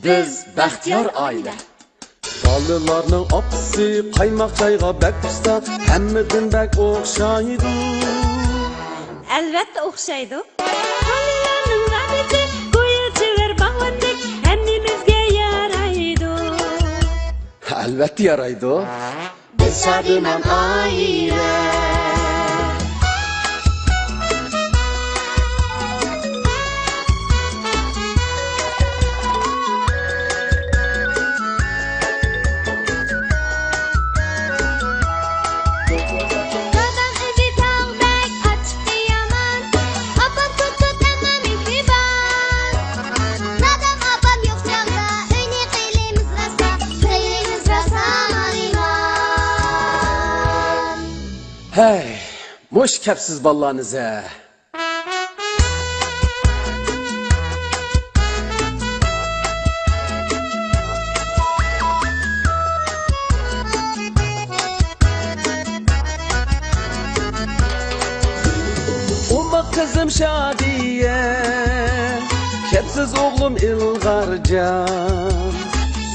Biz Baxtiyor oila. Balalarning opsi qaymoq chayga bak pista, hammadan bak o'xshaydi. Albatta o'xshaydi. Bolalarning radisi qo'ychi ver bag'atlik hammamizga yaraydi. Albatta yaraydi. Biz Shodiman oila. Hey, moş kapsiz ballarınıza. Uma kızım Şadiye, kapsiz oğlum İlgarcan.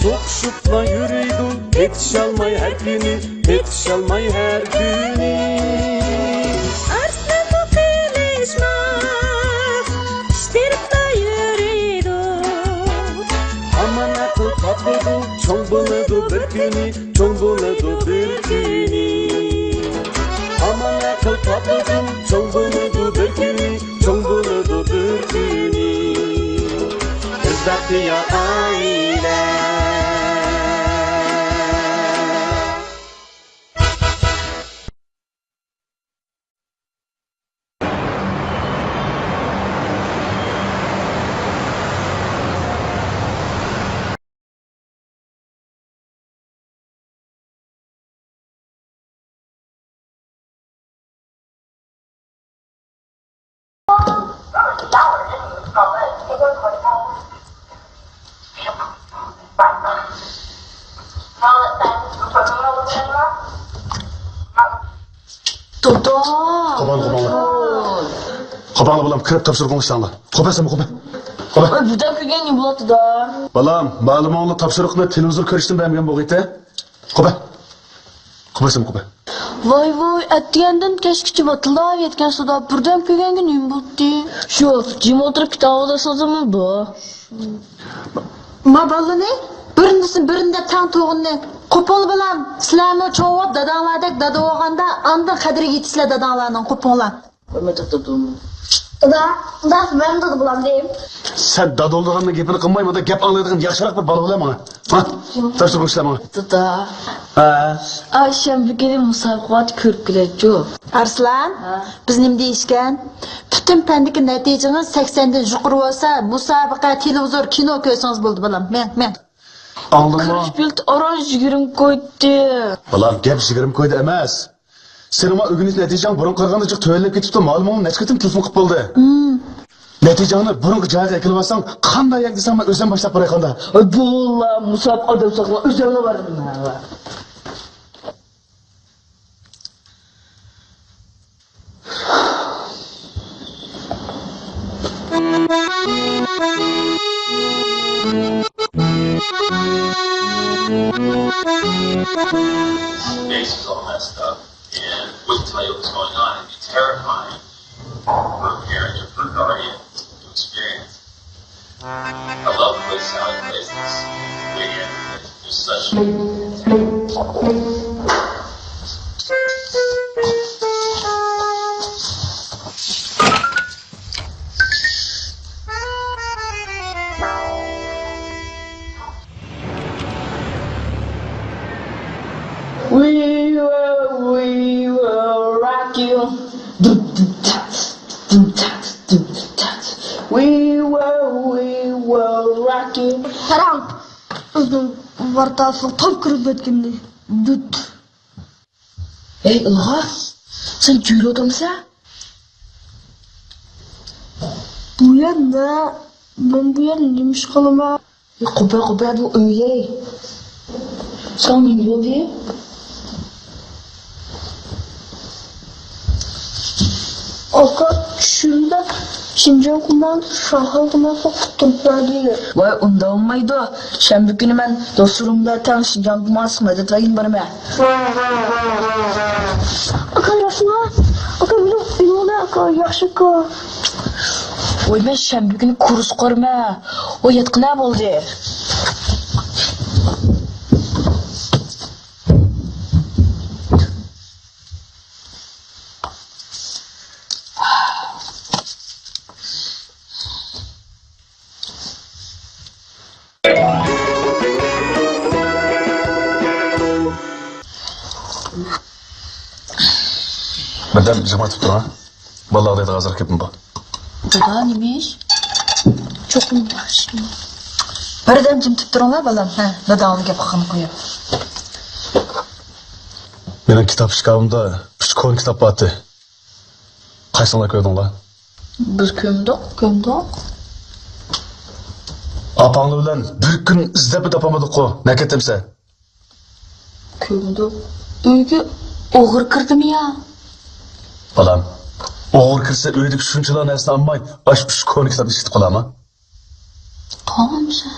Soğuşupla yürüydüm, yetişalmay her günü, yetişalmay her günü. Arslanı kılışmaz, iştiripla yürüydü. Aman akıl tatlıdı, çoğ buladı bir günü, çoğ buladı bir günü. Aman akıl tatlıdı, çoğ buladı bir günü, çoğ buladı bir günü. Biz Baxtiyor oila. Toto. Qo'pol bolam kirib topshiriq ishlanlar. Qo'pasam qo'pa. Qo'pa. Budan kelgan ne bo'ladi da? Balam, ma'lumotni topshiriqni televizor ko'rishdan bermagan bo'lg'ayta. Qo'pa. Qo'pasam qo'pa. Voy, atgandan kechgacha botilab yetgan suda birdan kelganga ne bo'ldi? Shu, jim o'tirib kitob o'qisazmi bu? Ma balani birinde tan to'g'inni qo'pol bilan sizlarni chovab dadanglardek dada olganda andan qadriga yetisizlar dadanglarning qo'pollar. Dada, ben de bulam deyim. Sen dadoldig'anning gapini qilmayman da gap anglaydigan yaxshiroq bir bola bo'laman. Ha? Topshiriq ishlaman. Toto. Ha. Ayşem bir kere musabakat ko'rib keladi. Arslan, biz nima deyishgan? Butun pandiki natijamiz 80 dan yuqori bo'lsa, musobaqa, televizor, kino ko'rsangiz bo'ldi balam. Men. Anladingmi? Bilt oranj 20 qo'ydi. Balam gap 20 qo'ydi emas. Sen ama ögünüz neticen burun kırganda çok tövellep ketipti. Malumum neçe ketim telefon kıp oldu. Neticeni burun cahil ekilmezsen kanday yak desem ben özden başlap buraya kanda. Ay bu Allah musab adam sakla üzerine var. Base is all messed up, and wouldn't tell you what's going on. It'd be terrifying for a parent or for a guardian to experience. I love the way Sally plays this. Again, there's such. We will rock you. We will rock you. Karam, vartası top kırıp etkindi. Düt. Hey Ilgaz, sen cüri adamsın? Bu yana, ben bu yana neymiş kalıma? Kupa bu öyle. Sen ne oluyor? Oka şunda Şincan kumdan şahaldığına soktum verdiği. Vay unda olmaydı. Şembe günü ben dostlarımla tanışın can kumasım hadi tayın bana ben. Aka rasına. Aka benim ola aka yaxşı aka. Oy ben şembe günü kurus korma. O yatkı ne oldu? Birden cımatip dur ha. Vallahi da hazır kepim bak. Dada neymiş? Çok mu var şimdi? Birden jim tutturunlar balam. Ha, dadamın gap hakkını koyup. Benim kitap şikabımda üç kon kitap battı. Kaysınlar koydun la? Biz kömdok. Apanlı bilen bir gün izlep tapamadık o. Ne ketimse? Kömdok. Öykü oğur kırdım ya. Balam, oğur kirse öydük şunçalar nesine anmay, aş üç kon kitap işitip kalam ha? Tamam sen.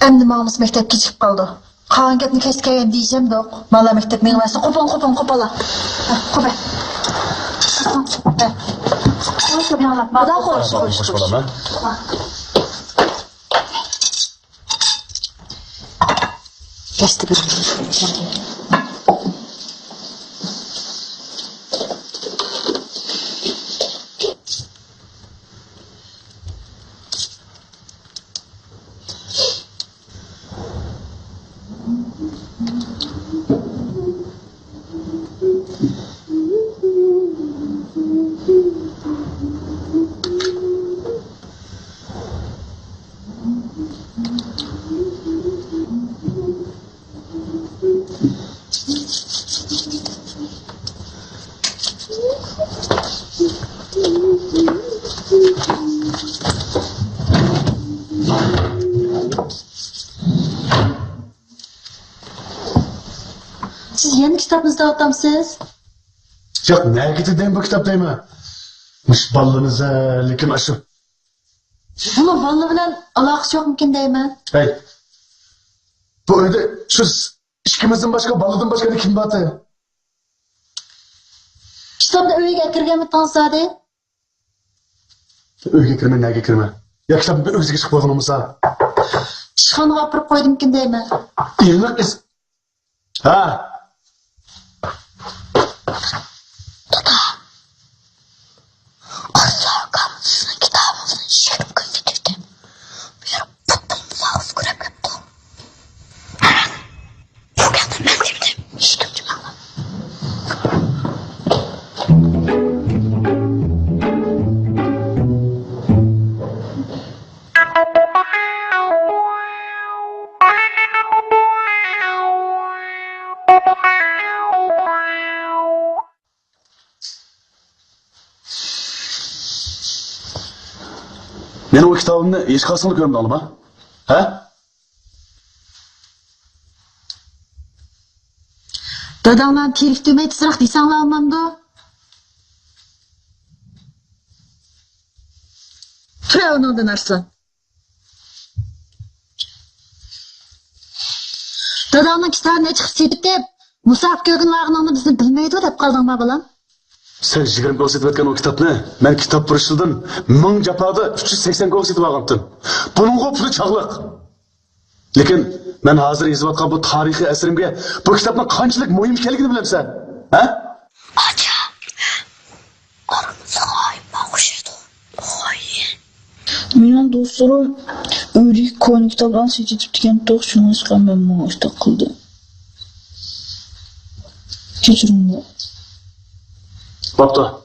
Endi mağımız mektepke çıkıp kaldı. Kalan gapni keskeyen diyeceğim de ok. Mala mektep meğmesi kopala. Kopa. Badan Hoş balam ha? Geçti bir. Siz yeni kitabınızda adamsınız. Yok ne getirdin bu kitap değil mi? Mış ballınıza lekin aşı. Bunun vallahi bilen alakası yok mümkün değil mi? Hey. Bu öyle şu işkimizin başka ballıdan başka ne kim batı? Kitapda öyle kirgen mi tansadi? Öyle kirme ne kirme? Ya kitabın bir ögüzü çıkıp koydun olmasa. Şıkanı kapırıp koydum mümkün değil mi? İyilik is. Ha. Benim o kitabımda hiç kalsın görmedim oğlum ha? Ha? Dadamdan telif düğmeyi tızrak deysen almandı. Türe onundan arslan. Dadamdan kitabına çıkıp sedip de Musaf Gök'ün lağınanı bizni bilmeydi dep kaldın mı balam? Sen 20 gol setip etken o kitap ne? Ben kitap pırışıldan 1000 japada 380 gol setip algantım. Bunun o pulu çağlık. Lekin ben hazır yazıp atkan bu tarihi eserimge bu kitapın kançılık muhim ikeligini bilem sen. Ha? Acha. Aramızda ayıp bakışıydı. Menin dostlarım öyle konu kitaplarını seçip diken doğ şunu çıkan ben bana işte kıldı. Keçirin bu. Bak da.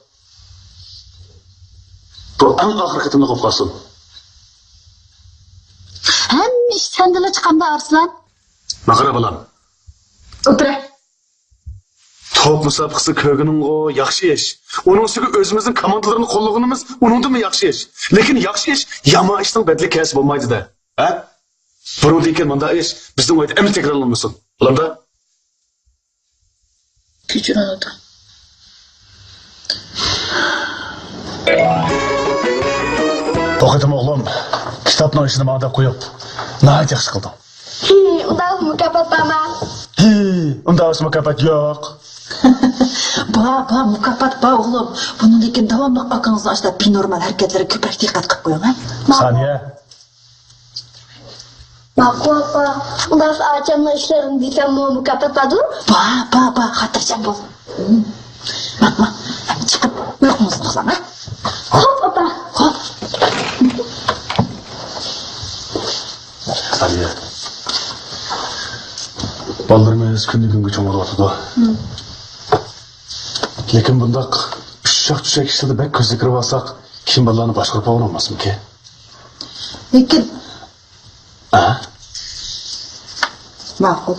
Bu en ahır kıtımda kopkarsın. Hem iş sendele çıkanda arslan. Bakara balam. Öpre. Top musabıqısı kögünün o yaxşı iş. Onun üstüge özümüzün komandalarını kollığınımız onun da mı yaxşı iş? Lekin yaxşı iş yama işten bedli kesip olmaydı da. Ha? Bunu deyken manda iş bizden oyda emin tekrarlanmasın. Ulan da? Kechir ota. O'qidim o'g'lim. Kitobning ishini ma'da qo'yib. Nahayat yaxshi qildim. Unda mukofot bormi? Unda mukofot yo'q. Ba, mukofot ba oğlum. Bunun lekin davamlı aklınızda açta binormal hareketlere köpek dikkat kılıp koyun ha. Saniye. Ma'qul opa. Unda achamni ishlarini desam mukofot bormi? Ba, hatırcam bol. Bakma, çıkıp uykunuzu tutsam ha. Xo'p opa. Hop. Saniye. Ballarımız günü çoğalır ortada. Lekin bundaq pishshaq-tushak ishlarda bek ko'zga kirib olsak, kim ballarni boshqarib ololmasmi ki? Lekin Ha? ma'qul.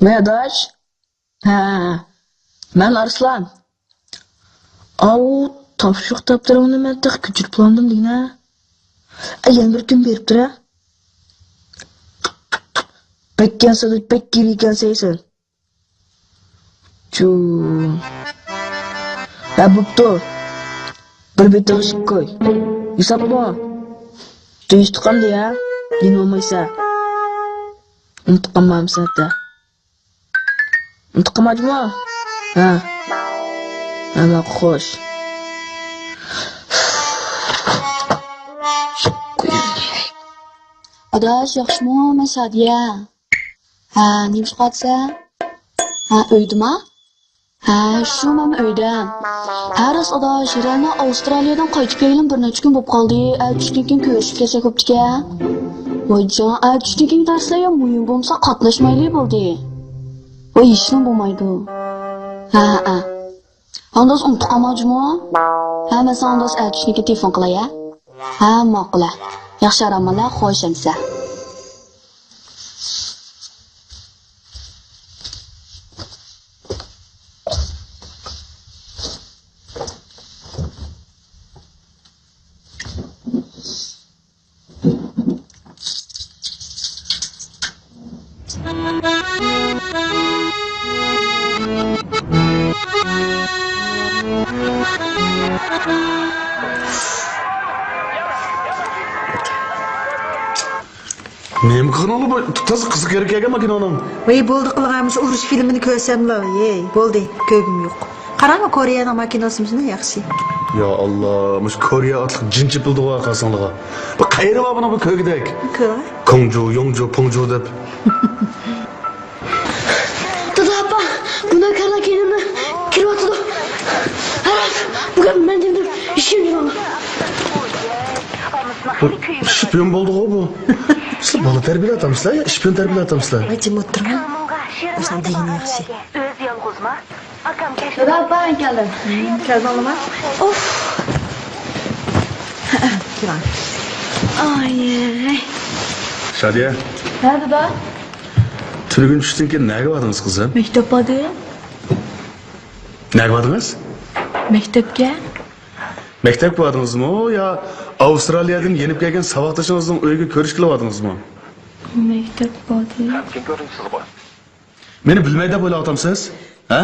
Medaş. Ha. Men Arslan. Au, topshiriq toptirimni men tiq ko'chirib plandim deyna. Yana bir kun berib tura. Bekkansa deb bek giri ekansan. Chu. Ha bo'pti. Bir bitta g'ishib qo'y. Hisobla. Tuyishdi qanday ya? Yana olmaysa. Unutqanmamsan da. Unutqanmadingmi? Ha. Ama xo'sh. Adash yaxshimi, men Sadiya. Ha, nima chiqatsa? Ha, uydimi? Ha, shu men uydan. Haris adash Rana Avstraliyadan qaytib keldim, bir necha kun bo'lib qoldi. Tushdan keyin ko'rishib kelsak bo'pti-ku. Voyjon, tushdan keyin darslar ham muhim bo'lsa qatnashmaylik bo'ldi. Voy, ishim bo'lmaydi. Ha. Ondas unutqanmadingmi? Ha, men sen ondas tushdan telefon qilay. Ha, ma'qul. Yaxshi aramanlar, xo'shamsa. Nima qilgan bu? Tutaz qiziq kerak ekan makinanın. Vay bo'ldi qilganmiz urush filmini ko'rsamla, ey, bo'ldi, ko'gim yo'q. Qarama Koreyaning makinasini yaxshi. Ya Allah, mush Koreya otliq jin chipildi va qasanliga. Bu qayeri va buni bu ko'gidek. Ko'y. Kongju, Yongju, Pongju deb. Dada opa, buna kana kelini kiryapti. Haras, bugun men dedim, ishim yo'q. Şpiyon bo'ldi bu. Siz bola tarbiyalamsizlar ya, shpiyon tarbiyalamsizlar. Vay jim o'tirma. O'shan degan yaxshi. O'z yolg'izmi? Akam Dada opa, keldim. Keldim olma. Of. Kiran. Ay. Shadiya, Ha, dada. turgun tushdan keyin nega bordingiz qizim? Maktab bordi. Nega bordingiz? Maktabga. Maktab bordingizmi yo Avstraliyadan yenib kelgan saboqdashingizning uyiga ko'rish qilyapsizmi? Maktab bordi. Meni bilmaydi deb o'ylayapsiz? Ha?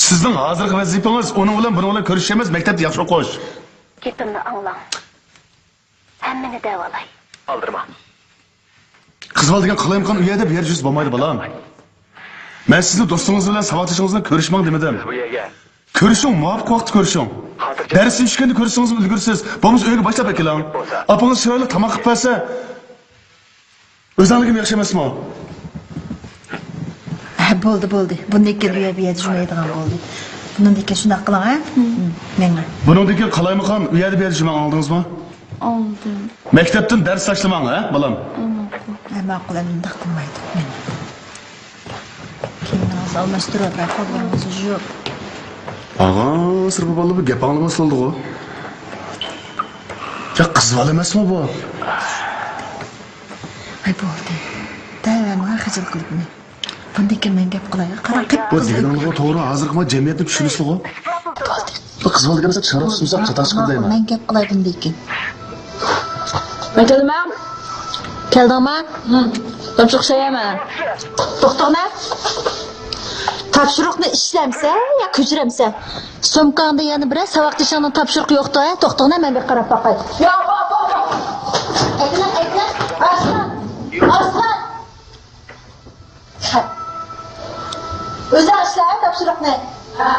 Sizning hozirgi vazifangiz uning bilan buni bilan ko'rish emas, maktabda yaxshi o'qish. Gapimni anglang. Hammani davolay. Oldirma. Qizval degan qilayimqon uyada bu yer yuz bo'lmaydi bolam. Men sizni do'stingiz bilan saboqdashingiz bilan ko'rishmang demadim. Ko'rishing, muvaffaq vaqt ko'rishing. Dars ishganda ko'rsangiz ulgursiz. Bo'lmasa uyga boshlab keling. Apangiz chiroyli tamoq qilib bersa, o'zingizga yaxshi emasmi? Bo'ldi. Bundan keyin bu yerda jurmaydigan bo'ldi. Bundan keyin shunday qiling, ha? Menga. Bundan keyin qalayimqon uyada bu yer jurmang oldingizmi? Oldim. Maktabdan dars tashlamang, ha, bolam. Ma'qul, bunday qilmaydi. Men. Keyin almashtirib qolganimiz yo'q. Ağa, sırf balı bu gep anlaması oldu o. Ya kız var emasmi bu? Ay bo'ldi. Davamga xijil qilibni. Bundan keyin men gap qilay. Qarang, Bu degan olgu to'g'ri, hozirgi jamiyatni tushunishli o. bo'ldi. Bu kız oldu gelmese şarap susmusak çatak çıkır deyman. Men gap qilaydim lekin. Ben keldim ha? Keldingmi? Topşuq şeyeme. To'xtag'na. Topshiriqni ishlamsa yo ko'chiramsa. Sumkangda yana bir saboqdishingning topshiriqi yo'qda, to'xtag'na men bir qarab boqay. Yo'q, Ekran. Aslan. O'zi ashla topshiriqni. Ha.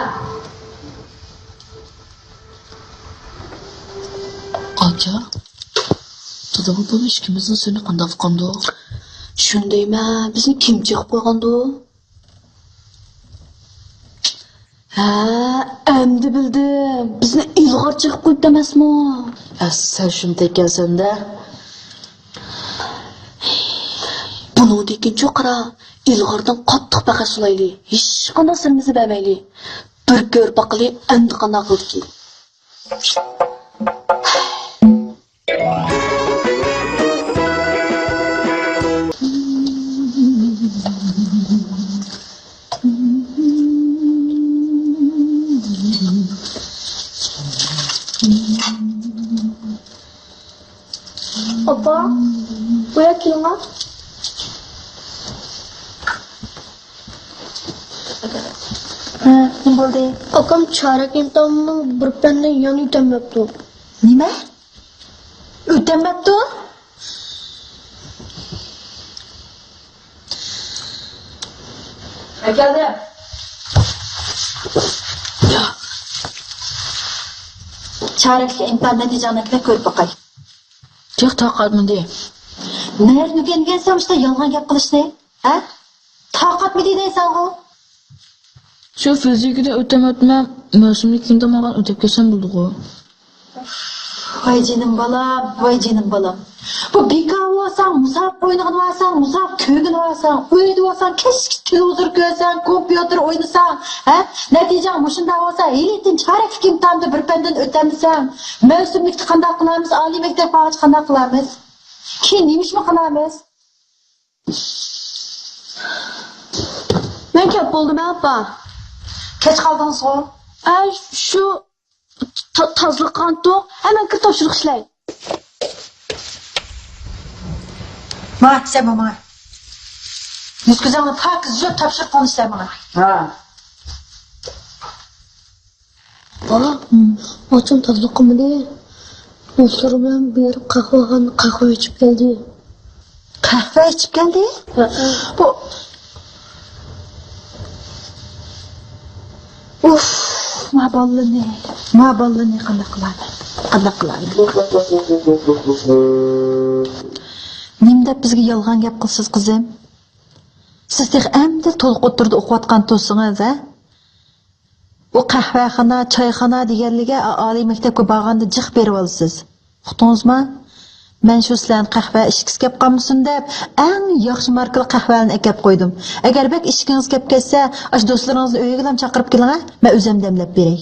Qacha. To'da bu ishkimizning seni qanday qilgandi? Shundaymi? Bizni kim chiqib qo'ygandi? Ha, endi bildim. Bizni ilg'or chiqib qo'yibdi emasmi? Sen shunday ekansan-da. Buningdek cho'qira ilg'ordan qattiq baqa sulayli. Hech qanday sirimizni bermayli. Bir ko'r baqili endi qanday qildik? Opa, buraya kelinglar. Nima bo'ldi? Akam chorak imtihonning bir pendan yon o'tamabdi. Nima? O'tamabdi? Ben keldim. Chorakga imtihon natijani ko'rib boqay. Yo'q, toqatmi de. Nerni o'rgangansan işte yolg'on gap qilishni? Ha? Toqatmi deysan u? Shu fizikada o'tamatmam, mavsumlik imtihondan o'tib kelsam bo'ldi-ku. Voy jinim balam. Bu bekor olsan, musab o'ynag'in olsan, musab ko'gin olsan, uyda olsan, kechki televizor ko'rsan, kompyuter o'ynasan, ha? Natija mushunda olsa, elitin chorak imtihonda bir pendan o'tamisan. Mavsumlikni qanday qilamiz? Oliy maktab bog'ich qanday qilamiz? Keyin nimishmi qilamiz? Men kep bo'ldim, opa. Kech qoldingiz-ku. Ay, shu tozliq qanto, hemen kir topshiriq ishlaydi. Sen bana. Yüzgüzanı pak zöp tapşırıp konuşlar bana. Ha. Bala, açım tozliq qilmadi. Do'stlar bilan berib qahva ichib keldi. Kahve içip geldi. Bu Uf, ma ballı ne qanday qiladi. Nimda bizga yolg'on gap qilsiz qizim? Siz tek endi to'liq o'tirdi o'qiyotgan to'singiz, ha? Bu qahvaxona, choyxona deganliga oliy maktabga borganda jiq berib olsiz. Uqdingizmi? Men shu sizlarni qahva ishkiz kep qolmasin deb eng yaxshi markali qahvani akab qo'ydim. Agar bek ishkingiz kep kelsa, ash do'stlaringizni uyiga ham chaqirib keling, ha? Men o'zim demlab beray.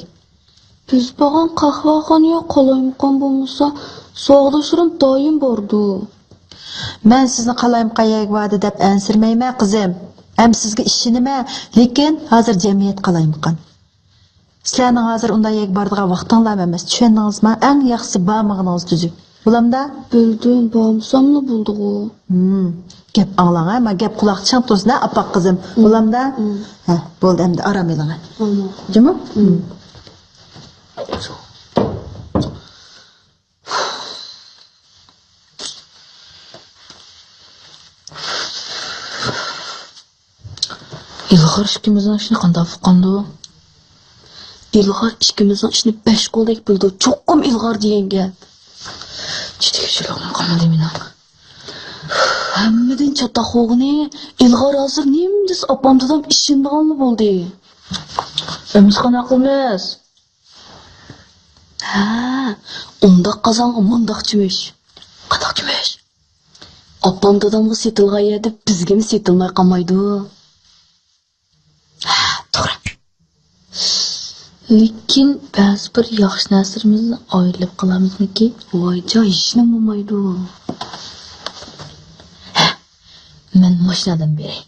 biz borgan qahvaxonaga qolaymqon bo'lmasa, sog'doshlarim doim bordi. Men sizni qalayim va'da deb ansirmayman qizim. Ham sizga ishonaman, lekin hozir jamiyat qalayimqon. Sizlarning hozir unday yek bordigan vaqtinglar emas, tushundingizmi? Eng yaxshisi bormag'ingiz tuzuk. Bulamda Bildim, bormsammi bo'ldi-ku. Gap anglang, men gap quloq chang to'sna apaq qizim. Bulamda ha, bo'ldi endi aram eling. Jimi? İlg'or ishimizning ishini qanday fuqandi? İlg'or ikkimizning ishni 5 qo'ldek bildi. Cho'qqim ilg'or degan gap. Jiddiy shilog'im qolmadi meni. Hammadan chatoqog'ini ilg'or hozir nimdis opamdan ishindiganli bo'ldi. Biz qana qilamiz? Ha, unda qozonga mundaqchimish. Qadaqchimish. Opam dadamga setilgan yerda bizga setilmay qolmaydi. Ha, to'g'ri. Lekin ba'zi bir yaxshi narsalarimizni ayrilib qolamizki, voy joy ishni bo'lmaydi. Men mashinadan beray.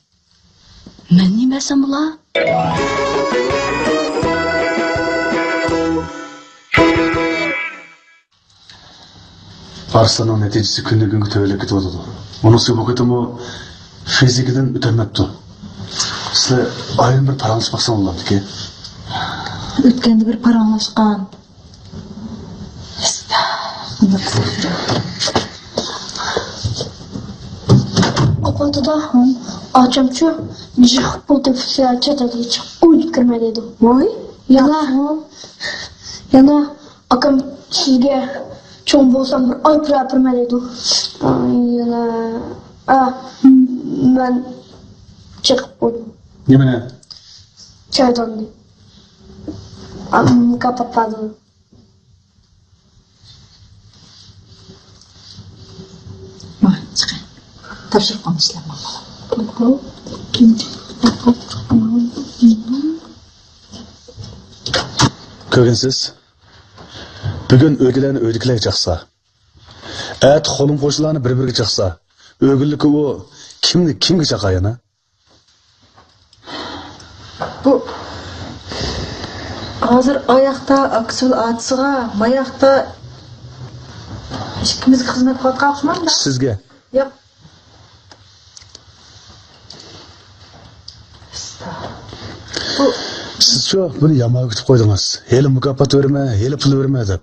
Men nimasam bular? Arslanın neticesi günü günkü tövelep ketip oturdu. Onысы bu ketimi fizikiden ötemepti. Sizler ayın bir paranlaşmaksan olardı ki. Ötkende bir paranlaşkan. Okulda akşamçı jık buldu fiyatçı da hiç uyup girmedi. Oy. Yana akım sizge çoğun bolsam bir ay pıra pırmeliydi. Yana ben çıkıp buldum. Yemine? Çaydan değil. Kapatmadım. Vay çıkın. Tapşırıp konuşlar bana. Kögünsiz. Bugün ögülerini öydükler çaksa. Eğer kolun koşularını bir çaksa. Ögülükü o kimge çakayana? Bu hazır ayakta aksul atsığa, mayakta ikimiz hizmet kılıp kalkışmam da. Sizge? Yok. Siz şu bunu yamağa kütüp koydunuz. Hele mükafat verme, hele pul verme dep.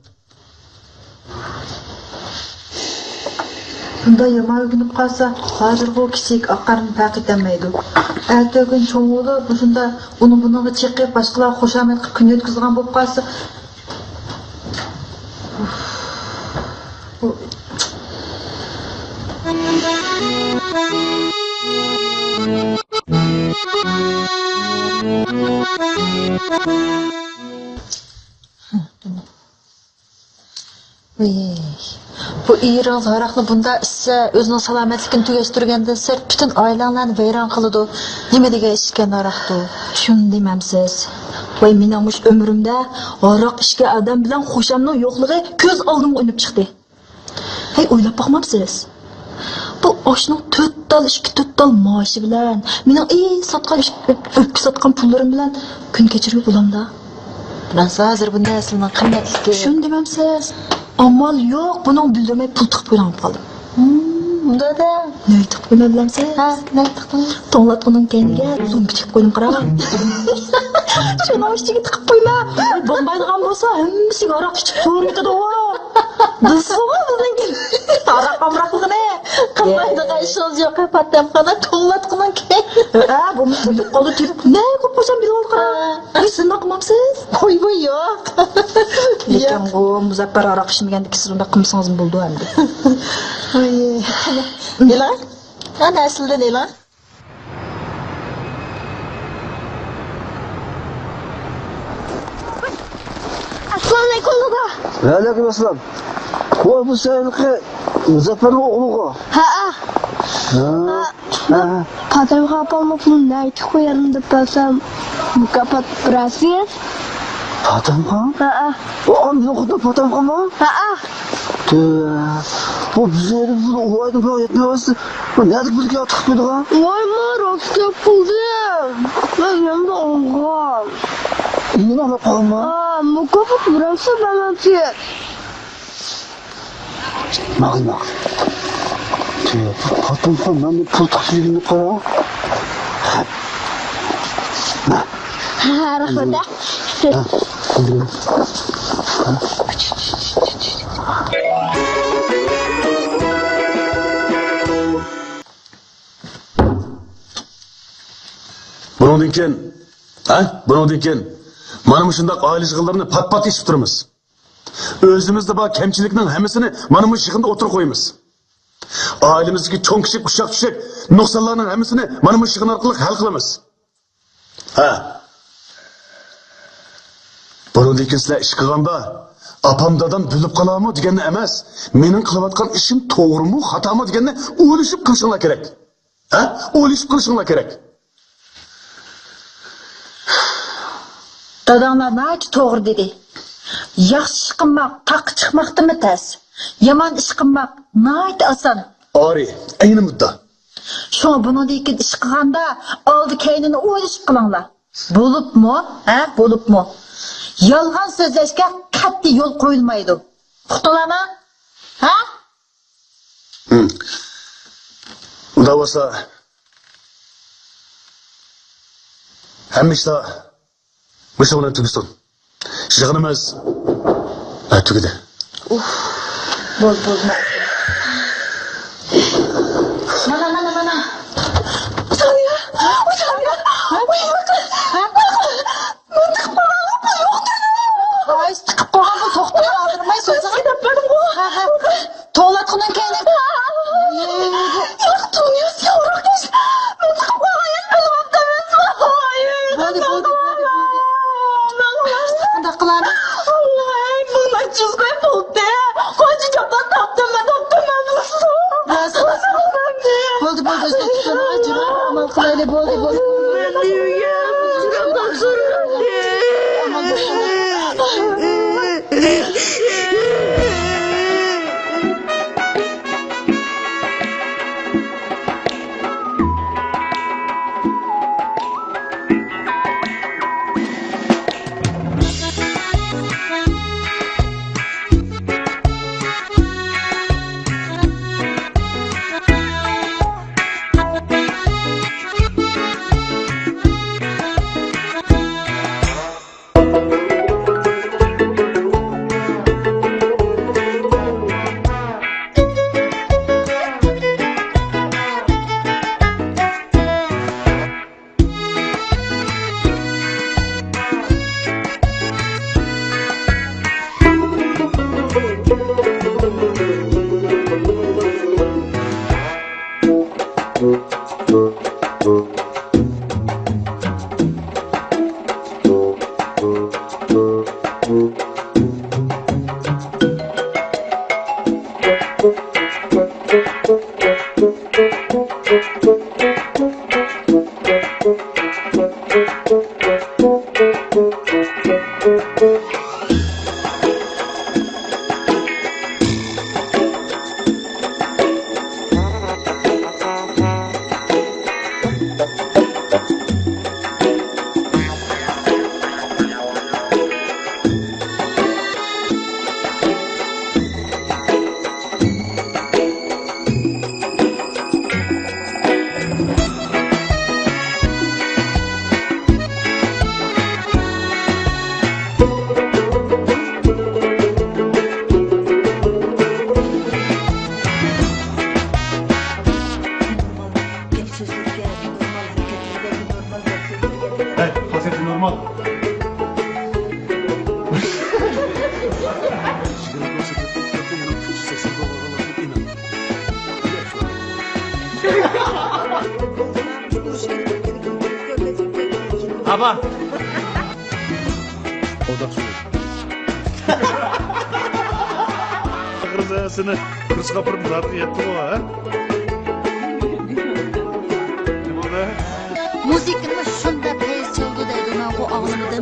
Bunda yamağa günüp kalsa hazır bu kişilik akarını pakit etmeydi. Ertegen çoğulu bunda bunu çekip başkalar hoşamet kılıp gün ötküzgen bolup kalsa. Bu İran zaraqlı bunda ise özünün salametlikini tügeştirgenden sert bütün ailelerni veyran kılıdı. Nime dege içken araqdı? Şunu dememsiz. Vay minamış ömrümde araq içke adam bilen hoşamның yo'qligi ko'z oldimga o'ynab chiqdi. Hey o'ylab boqmamsiz? Bu oshning 4 dal 2 dal maaşı bilan mening satgan o'pki satgan pullarim bilan kun kechirib bo'lamda. Bilan hozir bu naslning qimmatligi. Shuni demamsiz? Amal yo'q, buning bildirmay pul tiqib qo'ygan qoldim. Unda da ne tiqib qo'yma bilamsiz? Ha, ne tiqdim? To'nglatqining keyniga zo'mbi tiqib qo'ydim qara. Shuni oshchiga tiqib qo'yma. Bo'lmaydigan bo'lsa, hammasiga aroq ichib ko'rmikdi o. Bizga bizning aroq-amroqligini qilmaydigan ishimiz yo'q, patamxona to'nglatqining keyniga. Ha, bu bilib qoldi deb ne qilib qo'ysam bilib qara. Ay, siz naqmamsiz? Qo'y yo'q. Lekin bu muzaffar aroq ichmagandiki siz unda qilsangiz bo'ldi endi. Ay. Nela? Ana aslida nela? Assalomu alaykum baba. Aleyküm assalam. Qo'y bu seniki Muzaffarning o'g'liga. Ha. Ha. Patamga apamni pulini aytib qo'yarim deb bilsam, mukofot berasiz? Patamga? Ha. O amni xuddi patamgami? Ha. Bu bizga bu o'ydim bu yetmayapti. Bu nega bizga tiqib qo'ydigan? Voy, rostga puldim. Men endi olg'am. Nima olib qolma? Ha, mukofot berasa balansi. Ma'lum. Patamga men pul tiqishligini qara. Ha, rahmat. Bundan keyin, mana shunday oila yig'inlarini pat-pat eshib turamiz. O'zimizda bor kamchilikning hammasini mana bu yig'inda o'tirib qo'yamiz. Oilamizdagi cho'ng kichik ushaq-tushak nuqsonlarning hammasini mana bu yig'in orqali hal qilamiz. Ha. Bundan keyin sizlar ish qilganda apam dadam bilib qolarmi deganni emas, mening qilayotgan ishim to'g'rimi, xatomi deganni o'ylashib qilishinglar kerak. Ha? O'ylashib qilishinglar kerak. Dadanglar nayt to'g'ri dedi. Yaxshi ish qilmoq, taqi chiqmoqdimi tas? Yomon ish qilmoq nayt oson. Ori, ayni mudda. Shuni buningdek ish qilganda oldi keynini o'ylashib qilinglar. Bo'libmi? Ha, bo'libmi? Yolg'on so'zlashga qat'iy yo'l qo'yilmaydi. Uqdilarmi? Ha? Unda bo'lsa hamma ishlar o'sha bilan tugasin. Yig'inimiz tugadi. Bo'l. Mana. Saniya. Chiqib qolgan bu to'xtab qoldirmay so'zini deb berdim bu. To'latqundan keyin yo'q, to'yus yo'q. Men chiqib qolgan bo'ldi. Qanday qiladi? Alloh, bundan chizmay bo'ldi. Qo'ychi joqdan topdim. Bo'ldi, tutun ajra amal qilayli bo'ldi. Baba. Odak suyu. Kırmızısını kız kapırıp zaten yetti o ha. Musikani shunda tez chaldi deydi, bu og'zimda